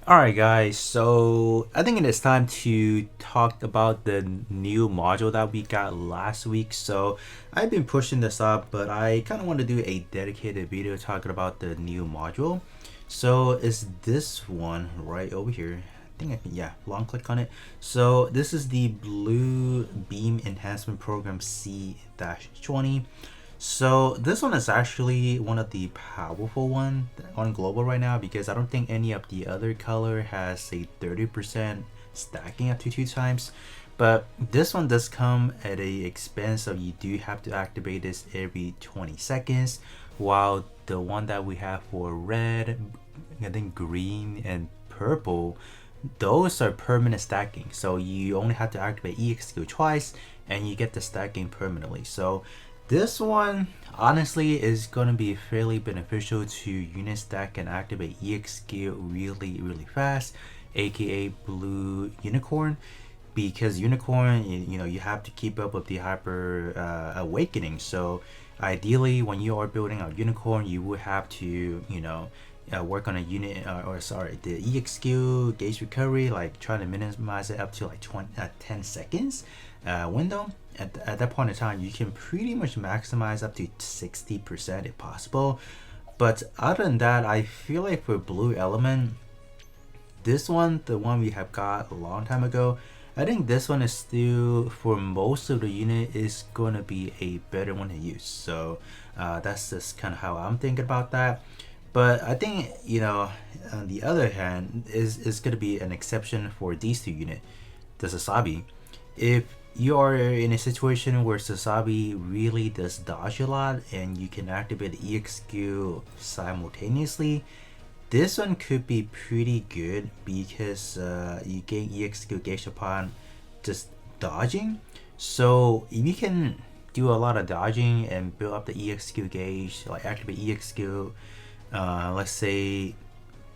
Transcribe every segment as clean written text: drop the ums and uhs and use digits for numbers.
Alright guys, so I think it is time to talk about the new module that we got last week. So I've been pushing this up, but I kind of want to do a dedicated video talking about the new module. So it's this one right over here. I think I can, yeah, long click on it. So this is the Blue Beam Enhancement Program C-20. So this one is actually one of the powerful one on global right now because I don't think any of the other color has a 30% stacking up to 2 times. But this one does come at a expense of you do have to activate this every 20 seconds, while the one that we have for red, I think green and purple, those are permanent stacking. So you only have to activate EXQ twice and you get the stacking permanently. So this one honestly is going to be fairly beneficial to units that can activate EXQ really fast, aka Blue Unicorn, because Unicorn, you know, you have to keep up with the Hyper Awakening. So ideally when you are building a Unicorn, you would have to, you know, work on a unit or sorry, the EXQ gauge recovery, like trying to minimize it up to like 10 seconds window. At that point in time, you can pretty much maximize up to 60% if possible. But other than that, I feel like for Blue Element, this one, the one we have got a long time ago, I think this one is still, for most of the unit, is going to be a better one to use. So that's just kind of how I'm thinking about that. But I think, you know, on the other hand, is going to be an exception for these two units, the Sasabi. If you are in a situation where Sasabi really does dodge a lot and you can activate the EXQ simultaneously, this one could be pretty good because you gain EXQ gauge upon just dodging. So if you can do a lot of dodging and build up the EXQ gauge, like activate EXQ, let's say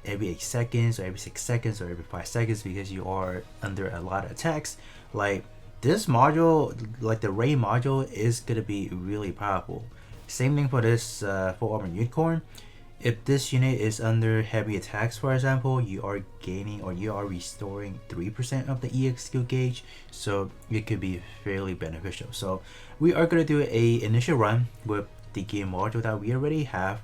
every 8 seconds or every 6 seconds or every 5 seconds because you are under a lot of attacks, like this module, like the Ray module, is gonna be really powerful. Same thing for this full armor unicorn. If this unit is under heavy attacks, for example, you are gaining or you are restoring 3% of the EXQ gauge, so it could be fairly beneficial. So we are gonna do a initial run with the game module that we already have,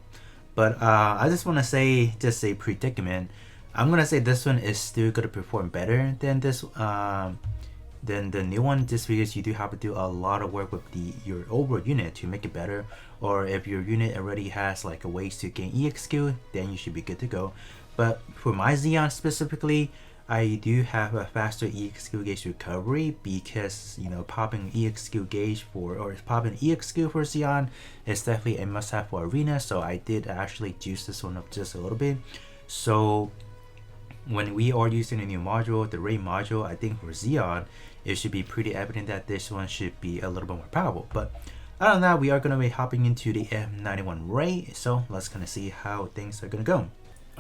but I just want to say, just a predicament. I'm gonna say this one is still gonna perform better than this than the new one, just because you do have to do a lot of work with your overall unit to make it better. Or if your unit already has like a ways to gain EXQ, then you should be good to go. But for my Xeon specifically, I do have a faster EXQ gauge recovery because, you know, popping EXQ gauge for, or popping EXQ for Xeon is definitely a must-have for Arena. So I did actually juice this one up just a little bit. So when we are using a new module, the Ray module, I think for Xeon, it should be pretty evident that this one should be a little bit more powerful. But other than that, we are going to be hopping into the M91 Ray, so let's kind of see how things are going to go.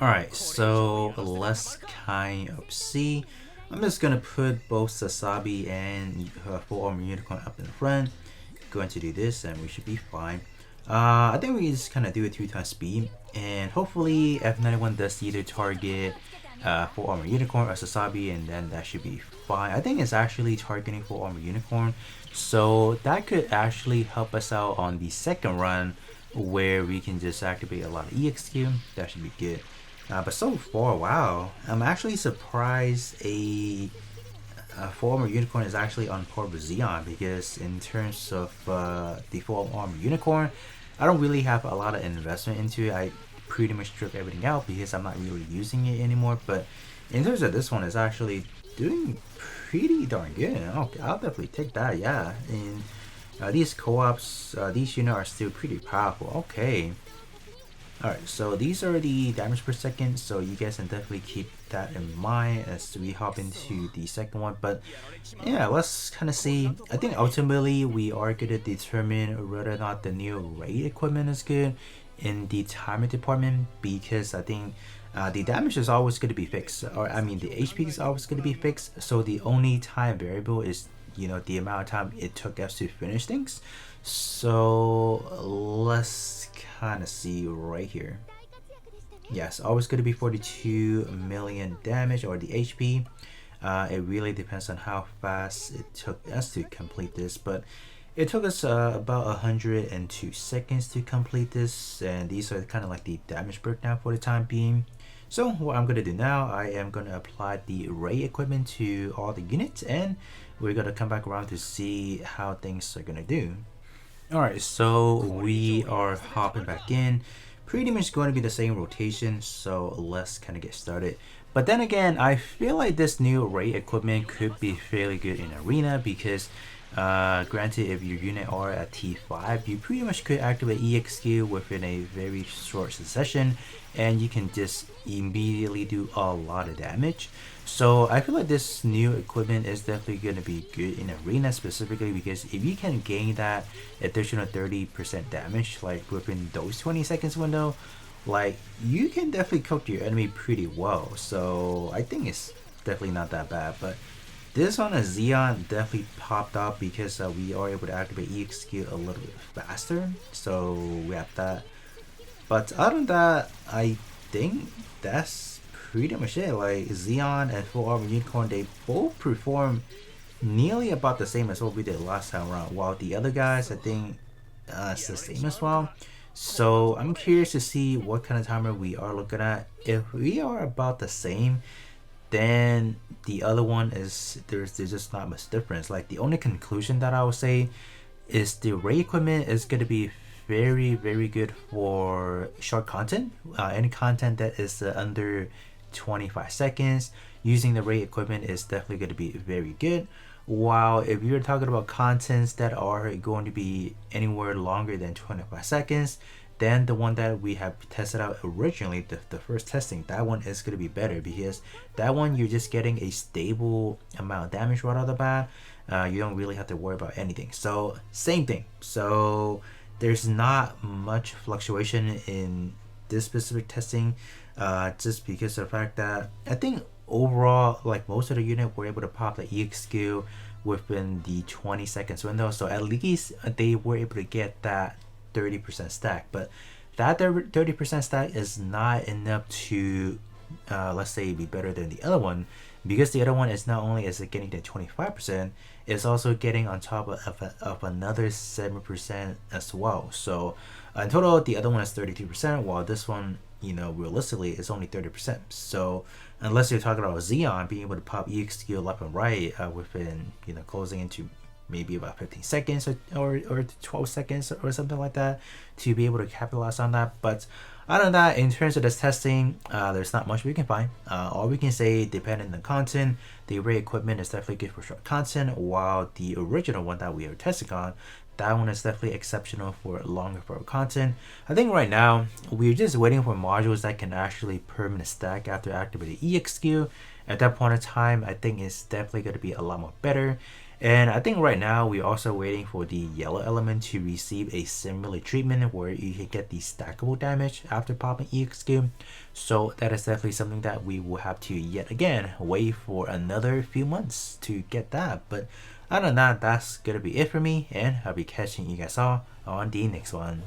Alright, so let's kind of see. I'm just going to put both Sasabi and full armor unicorn up in front. Going to do this and we should be fine. I think we just kind of do it 2 times speed, and hopefully F91 does either target full armor unicorn or Sasabi, and then that should be fine. I think it's actually targeting full armor unicorn, so that could actually help us out on the second run where we can just activate a lot of EXQ. That should be good. But so far, wow, I'm actually surprised a full armor unicorn is actually on par with Xeon, because in terms of the full armor unicorn, I don't really have a lot of investment into it. I pretty much stripped everything out because I'm not really using it anymore. But in terms of this one, it's actually doing pretty darn good. Okay, I'll definitely take that. Yeah, and these co-ops, these units are still pretty powerful. Okay. Alright, so these are the damage per second, so you guys can definitely keep that in mind as we hop into the second one. But yeah, let's kind of see. I think ultimately we are going to determine whether or not the new raid equipment is good in the timer department, because I think the damage is always going to be fixed, or I mean the HP is always going to be fixed, so the only time variable is, you know, the amount of time it took us to finish things. So let's kind of see right here. Yes, always going to be 42 million damage or the HP. It really depends on how fast it took us to complete this, but it took us about 102 seconds to complete this, and these are kind of like the damage breakdown for the time being. So what I'm going to do now, I am going to apply the ray equipment to all the units, and we're going to come back around to see how things are going to do. Alright, so we are hopping back in. Pretty much going to be the same rotation, so let's kind of get started. But then again, I feel like this new ray equipment could be fairly good in arena because granted, if your unit are at T5, you pretty much could activate EXQ within a very short succession, and you can just immediately do a lot of damage. So I feel like this new equipment is definitely going to be good in arena, specifically because if you can gain that additional 30% damage like within those 20 seconds window, like you can definitely cook your enemy pretty well. So I think it's definitely not that bad. But this on a Xeon definitely popped up because we are able to activate EXQ a little bit faster, so we have that. But other than that, I think that's pretty much it. Like Xeon and Full Armor Unicorn, they both perform nearly about the same as what we did last time around, while the other guys, I think it's the same as well. So I'm curious to see what kind of timer we are looking at. If we are about the same, then the other one is there's just not much difference. Like the only conclusion that I would say is the ray equipment is going to be very good for short content. Any content that is under 25 seconds, using the ray equipment is definitely going to be very good. While if you're talking about contents that are going to be anywhere longer than 25 seconds, then the one that we have tested out originally, the first testing, that one is going to be better because that one you're just getting a stable amount of damage right out of the bat. You don't really have to worry about anything. So same thing. So there's not much fluctuation in this specific testing, just because of the fact that I think overall, like most of the unit were able to pop the EXQ within the 20 seconds window. So at least they were able to get that 30% stack. But that 30% stack is not enough to, let's say, be better than the other one, because the other one is not only is it getting the 25%, it's also getting on top of another 7% as well. So in total, the other one is 32%, while this one, you know, realistically is only 30%. So unless you're talking about Xeon being able to pop EXQ left and right within, you know, closing into maybe about 15 seconds or 12 seconds or something like that to be able to capitalize on that. But other than that, in terms of this testing, there's not much we can find. All we can say, depending on the content, the ray equipment is definitely good for short content, while the original one that we are testing on, that one is definitely exceptional for longer form content. I think right now we're just waiting for modules that can actually permanent stack after activating EXQ. At that point in time, I think it's definitely going to be a lot more better. And I think right now we're also waiting for the yellow element to receive a similar treatment where you can get the stackable damage after popping EXQ. So that is definitely something that we will have to yet again wait for another few months to get that. But other than that, that's gonna be it for me, and I'll be catching you guys all on the next one.